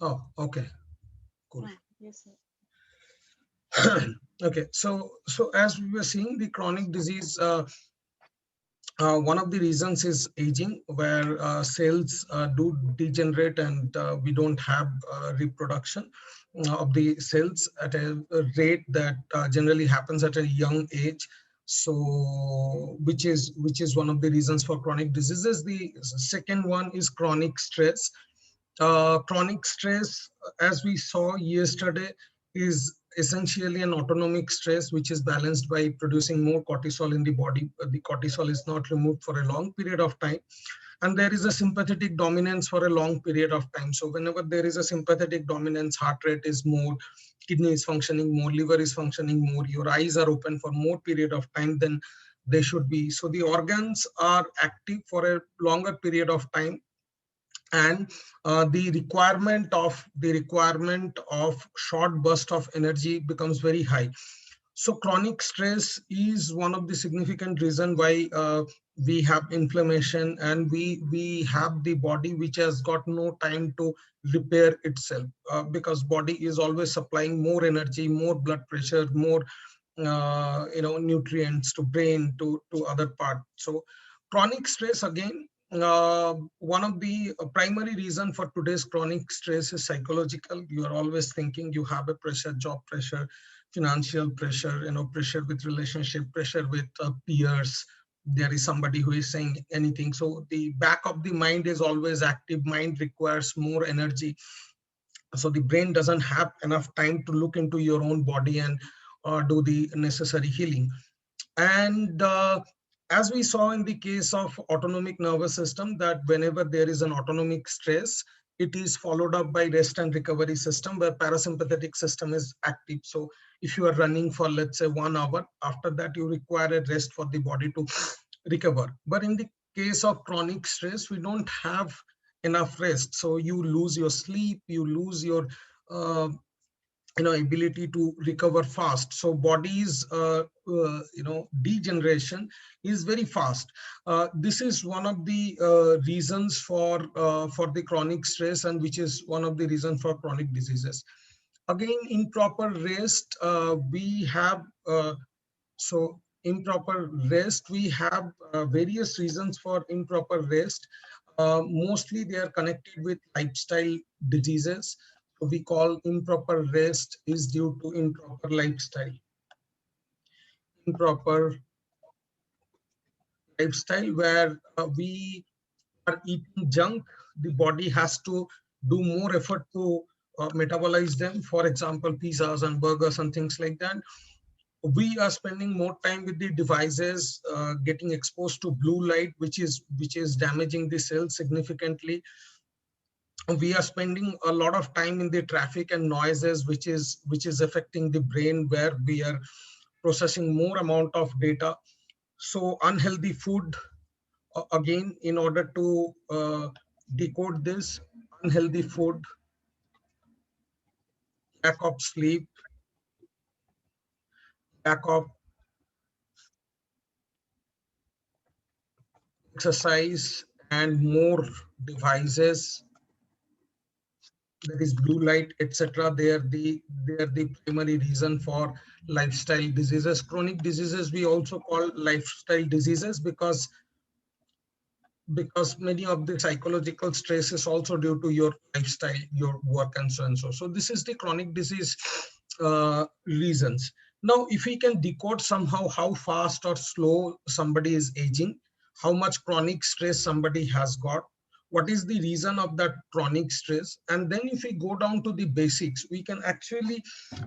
Oh, okay, cool. Yes, sir. Okay, so as we were seeing, the chronic disease, one of the reasons is aging, where cells do degenerate, and we don't have reproduction of the cells at a rate that generally happens at a young age. So, which is one of the reasons for chronic diseases. The second one is chronic stress. Chronic stress, as we saw yesterday, is essentially an autonomic stress which is balanced by producing more cortisol in the body. The cortisol is not removed for a long period of time, and there is a sympathetic dominance for a long period of time. So whenever there is a sympathetic dominance, heart rate is more, kidney is functioning more, liver is functioning more, your eyes are open for more period of time than they should be. So the organs are active for a longer period of time, and the requirement of short burst of energy becomes very high. So chronic stress is one of the significant reason why we have inflammation, and we have the body which has got no time to repair itself, because body is always supplying more energy, more blood pressure, more nutrients to brain, to other part. So chronic stress again, one of the primary reason for today's chronic stress is psychological. You are always thinking, you have a pressure, job pressure, financial pressure, pressure with relationship, pressure with peers. There is somebody who is saying anything, so the back of the mind is always active. Mind requires more energy, so the brain doesn't have enough time to look into your own body and do the necessary healing. And as we saw in the case of autonomic nervous system, that whenever there is an autonomic stress, it is followed up by rest and recovery system, where parasympathetic system is active. So if you are running for, let's say, 1 hour, after that you require a rest for the body to recover. But in the case of chronic stress, we don't have enough rest, so you lose your sleep, you lose your uh, ability to recover fast. So body's degeneration is very fast. This is one of the reasons for the chronic stress, and which is one of the reasons for chronic diseases. Again, improper rest, we have so improper rest, we have various reasons for improper rest. Mostly they are connected with lifestyle diseases. So we call improper rest is due to improper lifestyle. Improper lifestyle, where we are eating junk, the body has to do more effort to metabolize them. For example, pizzas and burgers and things like that. We are spending more time with the devices, getting exposed to blue light, which is damaging the cells significantly. We are spending a lot of time in the traffic and noises, which is affecting the brain, where we are processing more amount of data. So unhealthy food, again, in order to decode this: unhealthy food, lack of sleep, lack of exercise, and more devices, that is blue light, etc. They are the primary reason for lifestyle diseases. Chronic diseases we also call lifestyle diseases, because many of the psychological stress is also due to your lifestyle, your work, and so and so. So this is the chronic disease reasons. Now, if we can decode somehow how fast or slow somebody is aging, how much chronic stress somebody has got, what is the reason of that chronic stress, and then if we go down to the basics, we can actually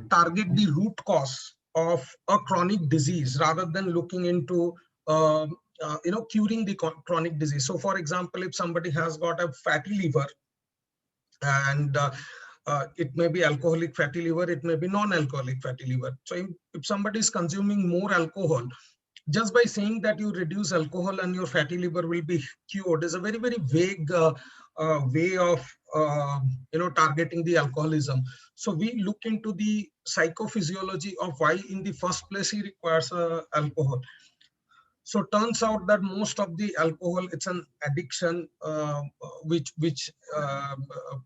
target the root cause of a chronic disease, rather than looking into curing the chronic disease. So for example, if somebody has got a fatty liver, and it may be alcoholic fatty liver, it may be non-alcoholic fatty liver. So if somebody is consuming more alcohol, just by saying that you reduce alcohol and your fatty liver will be cured is a very, very vague way of targeting the alcoholism. So we look into the psychophysiology of why in the first place he requires alcohol. So turns out that most of the alcohol, it's an addiction, which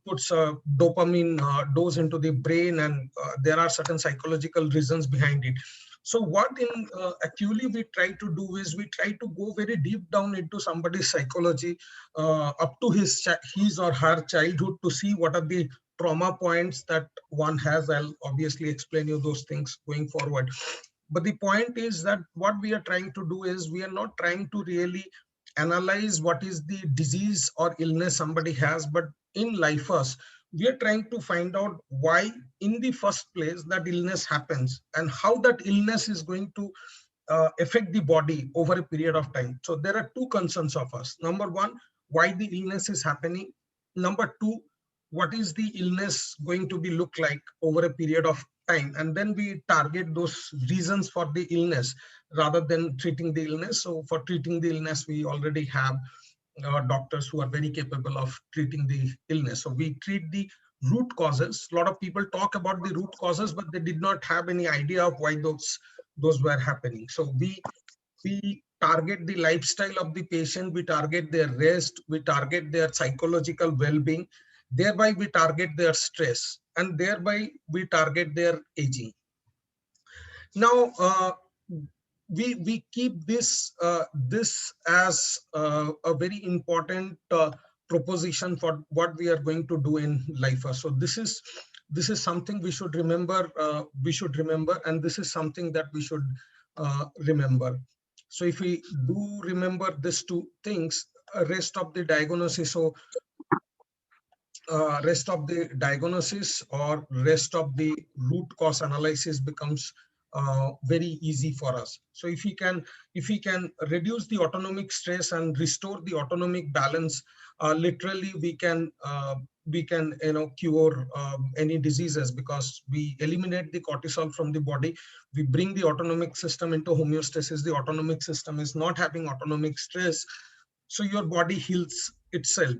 puts a dopamine dose into the brain, and there are certain psychological reasons behind it. So what in actually we try to do is we try to go very deep down into somebody's psychology, up to his or her childhood, to see what are the trauma points that one has. I'll obviously explain you those things going forward. But the point is that what we are trying to do is we are not trying to really analyze what is the disease or illness somebody has, but in Lyfas, we are trying to find out why in the first place that illness happens and how that illness is going to affect the body over a period of time. So there are two concerns of us. Number one, why the illness is happening. Number two, what is the illness going to be look like over a period of time, and then we target those reasons for the illness rather than treating the illness. So for treating the illness, we already have doctors who are very capable of treating the illness. So we treat the root causes. A lot of people talk about the root causes, but they did not have any idea of why those were happening. So we target the lifestyle of the patient, we target their rest, we target their psychological well-being, thereby we target their stress, and thereby we target their aging. Now, we keep this as a very important proposition for what we are going to do in Lyfas. So this is something we should remember. And this is something that we should remember. So if we do remember these two things, rest of the diagnosis. So rest of the diagnosis or rest of the root cause analysis becomes very easy for us. So if we can reduce the autonomic stress and restore the autonomic balance, literally we can cure any diseases, because we eliminate the cortisol from the body. We bring the autonomic system into homeostasis. The autonomic system is not having autonomic stress, so your body heals itself,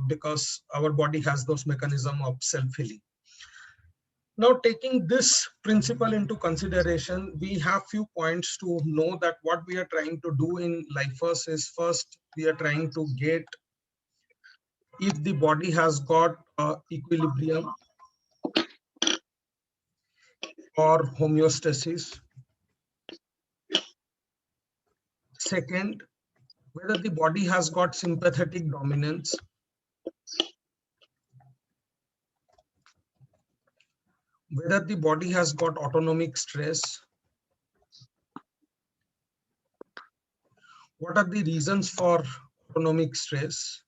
because our body has those mechanism of self-healing. Now, taking this principle into consideration, we have few points to know that what we are trying to do in Lyfas is, first, we are trying to get if the body has got equilibrium or homeostasis. Second, whether the body has got sympathetic dominance. Whether the body has got autonomic stress. What are the reasons for autonomic stress?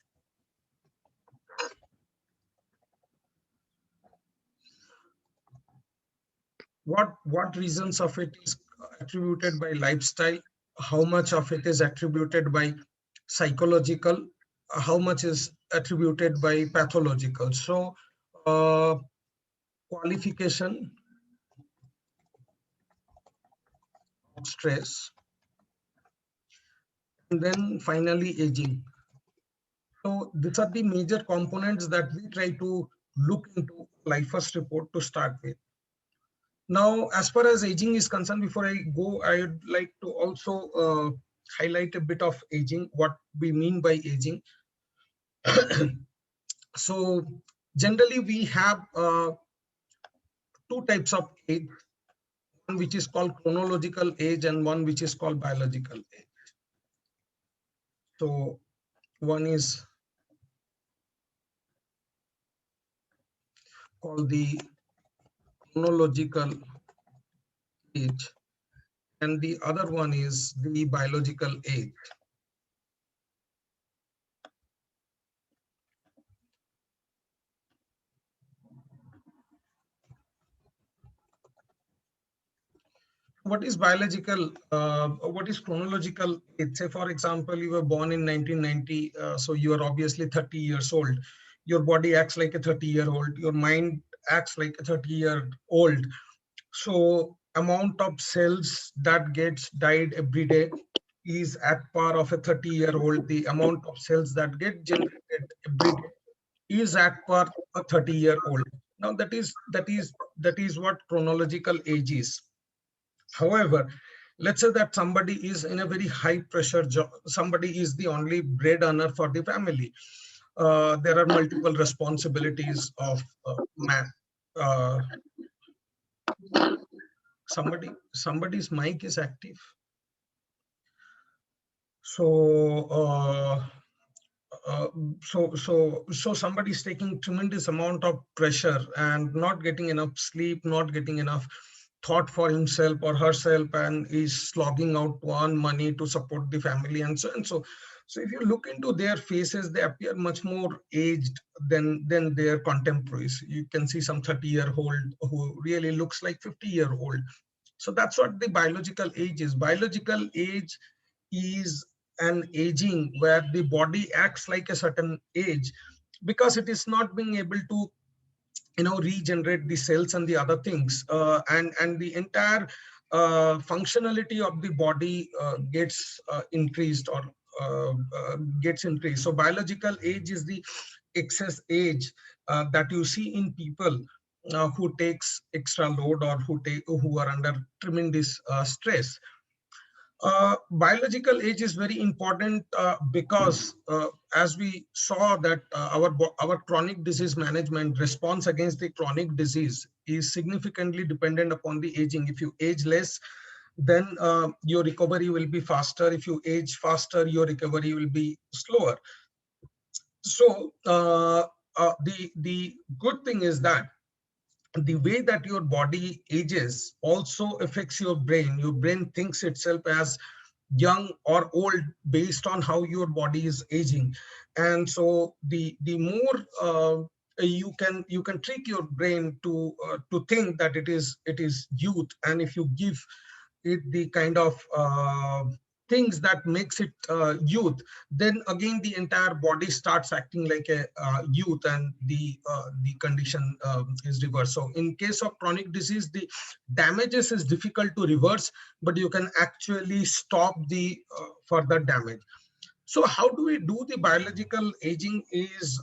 What reasons of it is attributed by lifestyle? How much of it is attributed by psychological? How much is attributed by pathological? So qualification of stress, and then finally aging. So these are the major components that we try to look into Lyfas report to start with. Now, as far as aging is concerned, before I go, I would like to also highlight a bit of aging, what we mean by aging. So generally we have two types of age, one which is called chronological age and one which is called biological age. So one is called the chronological age and the other one is the biological age. What is biological? What is chronological? It's say, for example, you were born in 1990, so you are obviously 30 years old. Your body acts like a 30-year-old. Your mind acts like a 30-year-old. So amount of cells that gets died every day is at par of a 30-year-old. The amount of cells that get generated every day is at par a 30-year-old. Now that is what chronological age is. However, Let's say that somebody is in a very high pressure job, somebody is the only bread earner for the family. There are multiple responsibilities of man. Uh, somebody's mic is active. So uh, so somebody's taking tremendous amount of pressure and not getting enough sleep, not getting enough thought for himself or herself, and is slogging out to earn money to support the family and so and so. So if you look into their faces, they appear much more aged than their contemporaries. You can see some 30-year-old who really looks like 50-year-old. So that's what the biological age is. Biological age is an aging where the body acts like a certain age because it is not being able to regenerate the cells and the other things, and the entire functionality of the body gets increased or gets increased. So biological age is the excess age that you see in people who takes extra load or who are under tremendous stress. Biological age is very important because as we saw that our chronic disease management response against the chronic disease is significantly dependent upon the aging. If you age less, then your recovery will be faster. If you age faster, your recovery will be slower. So the good thing is that the way that your body ages also affects your brain. Your brain thinks itself as young or old based on how your body is aging. And so the more you can trick your brain to think that it is youth, and if you give it the kind of things that makes it youth, then again the entire body starts acting like a youth, and the condition is reversed. So in case of chronic disease, the damages is difficult to reverse, but you can actually stop the further damage. So how do we do the biological aging is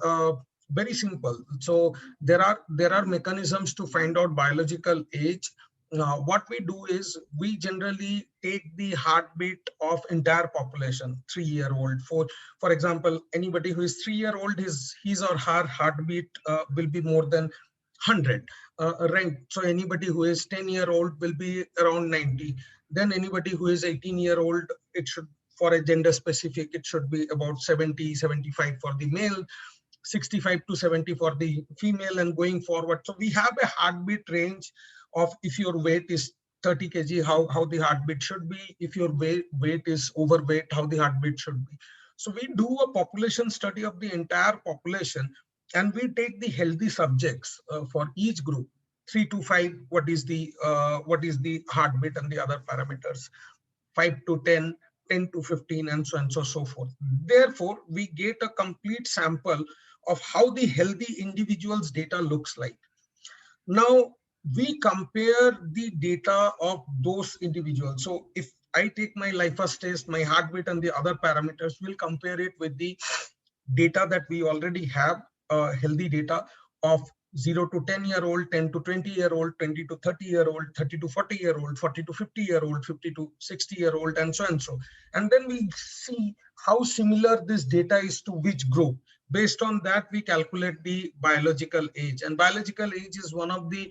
very simple. So there are mechanisms to find out biological age. What we do is we generally take the heartbeat of entire population, 3-year-old. For example, anybody who is 3-year-old, his or her heartbeat will be more than 100. Right. So anybody who is 10-year-old will be around 90. Then anybody who is 18-year-old, it should, for a gender specific, it should be about 70, 75 for the male, 65 to 70 for the female, and going forward. So we have a heartbeat range of, if your weight is 30 kg, how the heartbeat should be. If your weight is overweight, how the heartbeat should be. So we do a population study of the entire population, and we take the healthy subjects for each group, 3 to 5, what is the heartbeat and the other parameters, 5 to 10, 10 to 15, and so on and so forth. Therefore, we get a complete sample of how the healthy individual's data looks like. Now, we compare the data of those individuals. So if I take my Lyfas test, my heartbeat, and the other parameters, we'll compare it with the data that we already have, healthy data of 0 to 10-year-old, 10 to 20-year-old, 20 to 30-year-old, 30 to 40-year-old, 40 to 50-year-old, 50 to 60-year-old, and so and so. And then we see how similar this data is to which group. Based on that, we calculate the biological age. And biological age is one of the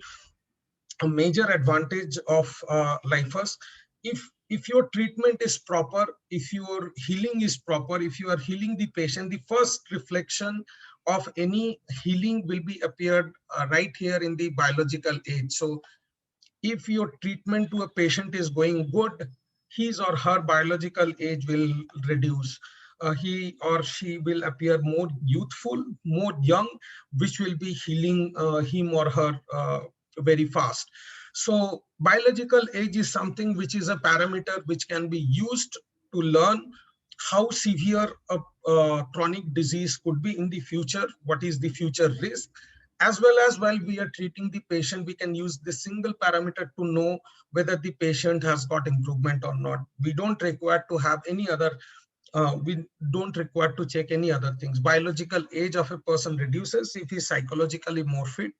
a major advantage of Lyfas. If your treatment is proper, if your healing is proper, if you are healing the patient, the first reflection of any healing will be appeared right here in the biological age. So if your treatment to a patient is going good, his or her biological age will reduce. He or she will appear more youthful, more young, which will be healing him or her very fast. So biological age is something which is a parameter which can be used to learn how severe a chronic disease could be in the future, what is the future risk, as well as while we are treating the patient, we can use this single parameter to know whether the patient has got improvement or not. We don't require to have any other, we don't require to check any other things. Biological age of a person reduces if he's psychologically more fit,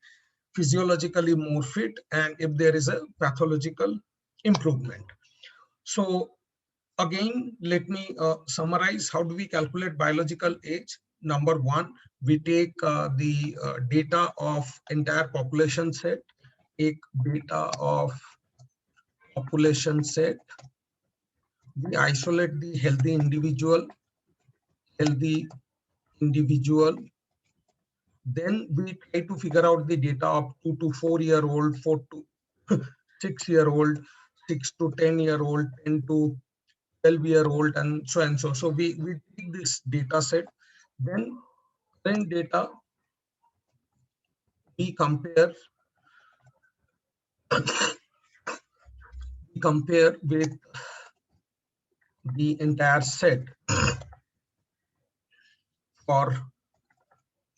physiologically more fit, and if there is a pathological improvement. So again, let me summarize. How do we calculate biological age? Number one, we take the data of entire population set, take data of population set, we isolate the healthy individual, then we try to figure out the data of 2 to 4 year old, 4 to 6 year old, 6 to 10 year old, 10 to 12 year old, and so and so. So we take this data set, then current data we compare with the entire set for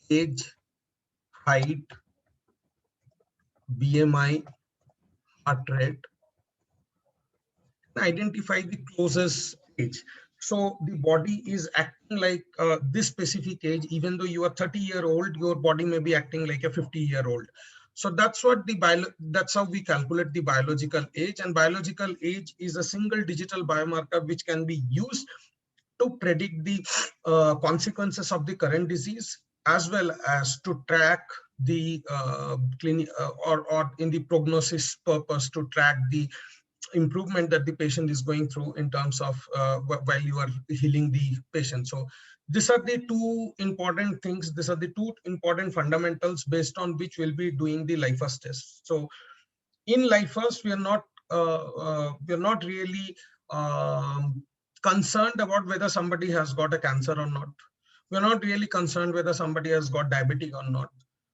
age, height, BMI, heart rate, identify the closest age. So the body is acting like this specific age. Even though you are 30-year-old, your body may be acting like a 50-year-old. So that's what that's how we calculate the biological age. And biological age is a single digital biomarker which can be used to predict the consequences of the current disease, as well as to track the clinic or in the prognosis purpose, to track the improvement that the patient is going through in terms of while you are healing the patient. So these are the two important things. These are the two important fundamentals based on which we'll be doing the Lyfas test. So in Lyfas, we are not really concerned about whether somebody has got a cancer or not. We're not really concerned whether somebody has got diabetic or not.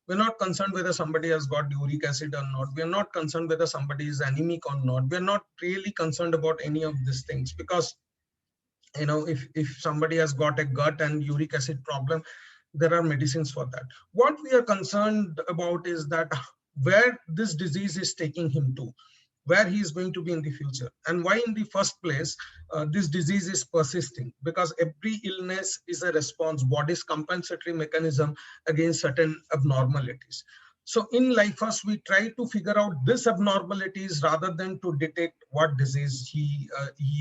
We're not concerned whether somebody has got uric acid or not. We're not concerned whether somebody is anemic or not. We're not really concerned about any of these things, because if somebody has got a gut and uric acid problem, there are medicines for that. What we are concerned about is that where this disease is taking him to, where he is going to be in the future, and why in the first place this disease is persisting, because every illness is a response, body's compensatory mechanism against certain abnormalities. So in Lyfas, we try to figure out these abnormalities rather than to detect what disease he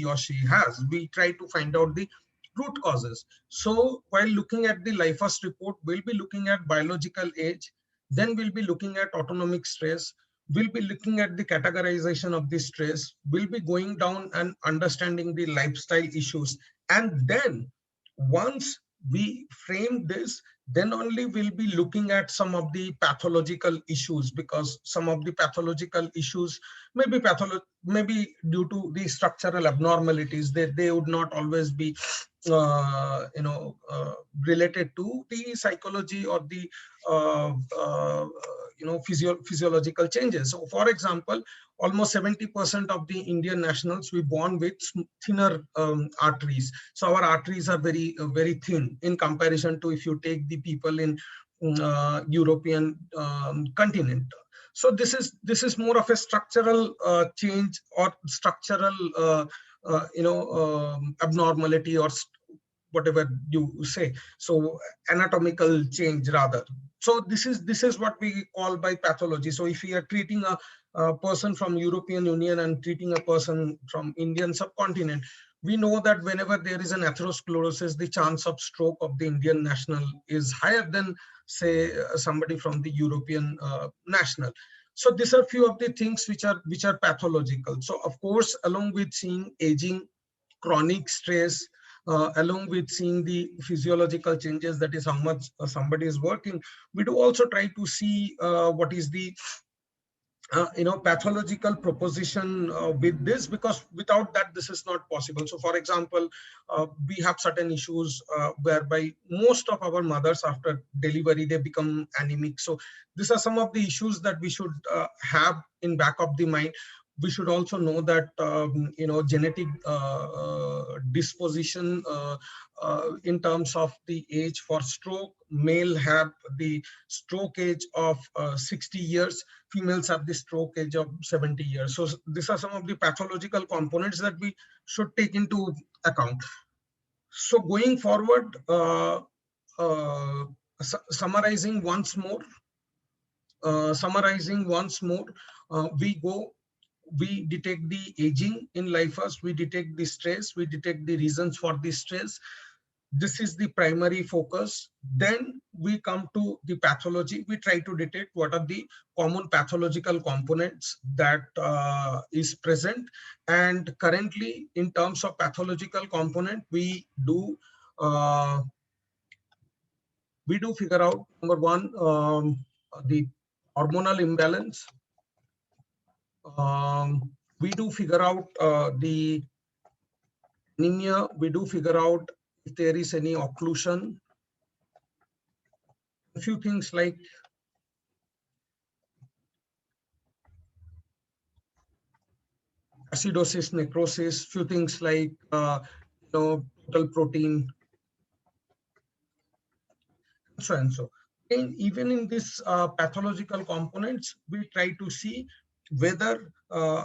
or she has. We try to find out the root causes. So while looking at the Lyfas report, we'll be looking at biological age, then we'll be looking at autonomic stress, we'll be looking at the categorization of the stress, we'll be going down and understanding the lifestyle issues. And then once we frame this, then only we'll be looking at some of the pathological issues, because some of the pathological issues may be due to the structural abnormalities. They would not always be related to the psychology or the uh, uh, physiological changes. So for example, almost 70% of the Indian nationals we born with thinner arteries. So our arteries are very thin in comparison to if you take the people in European continent. So this is more of a structural change, or structural abnormality, or whatever you say. So anatomical change rather. So this is what we call by pathology. So if we are treating a person from European Union and treating a person from Indian subcontinent, we know that whenever there is an atherosclerosis, the chance of stroke of the Indian national is higher than, say, somebody from the European national. So these are few of the things which are pathological. So of course, along with seeing aging, chronic stress, along with seeing the physiological changes, that is how much somebody is working, we do also try to see what is the pathological proposition with this, because without that this is not possible. So for example, we have certain issues whereby most of our mothers after delivery they become anemic. So these are some of the issues that we should have in back of the mind. We should also know that genetic disposition in terms of the age for stroke. Male have the stroke age of 60 years, females have the stroke age of 70 years. So these are some of the pathological components that we should take into account. So going forward, uh, summarizing once more, we go we detect the aging in Lyfas, we detect the stress, we detect the reasons for the stress. This is the primary focus. Then we come to the pathology. We try to detect what are the common pathological components that is present. And currently, in terms of pathological component, uh, we do figure out, number one, the hormonal imbalance. We do figure out the anemia. We do figure out if there is any occlusion. A few things like acidosis, necrosis, few things like total protein, so and so. And even in this pathological components, we try to see whether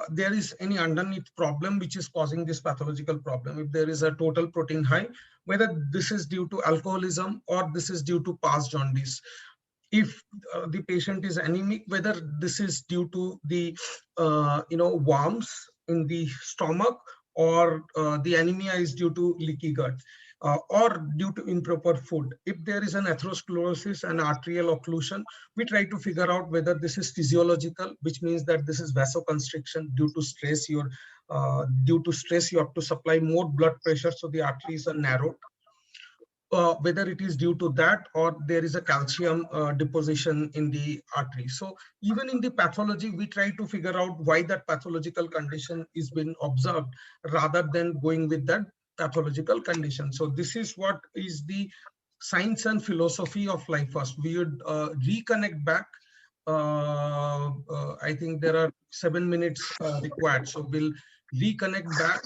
there is any underneath problem which is causing this pathological problem. If there is a total protein high, whether this is due to alcoholism or this is due to past jaundice. If the patient is anemic, whether this is due to the worms in the stomach, or the anemia is due to leaky gut, or due to improper food. If there is an atherosclerosis and arterial occlusion, we try to figure out whether this is physiological, which means that this is vasoconstriction due to stress. Due to stress, you have to supply more blood pressure, so the arteries are narrowed. Whether it is due to that or there is a calcium deposition in the artery. So even in the pathology, we try to figure out why that pathological condition is being observed rather than going with that pathological condition. So this is what is the science and philosophy of Lyfas. We would reconnect back. I think there are 7 minutes required. So we'll reconnect back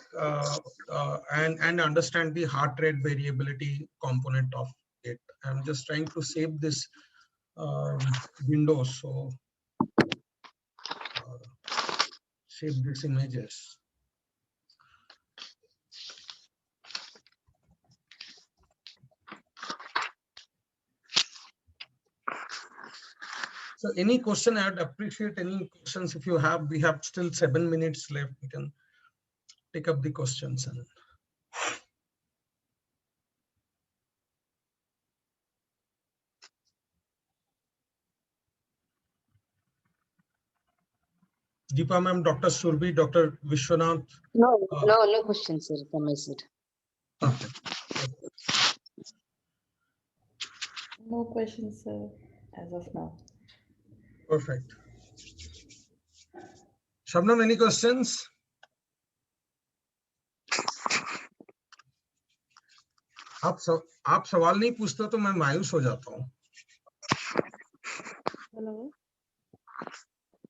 and understand the heart rate variability component of it. I'm just trying to save this window, so save these images. So any question, I'd appreciate any questions if you have. We have still 7 minutes left. We can take up the questions. And Deepa ma'am, Dr. Surbi, Dr. Vishwanath. No questions, sir. From my side. Okay. No questions, sir, as of now. Perfect. Shabnam, any questions? आप सवाल नहीं पूछते तो मैं मायूस हो जाता हूँ. Hello?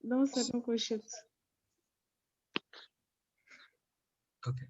No, sir, no questions. Okay.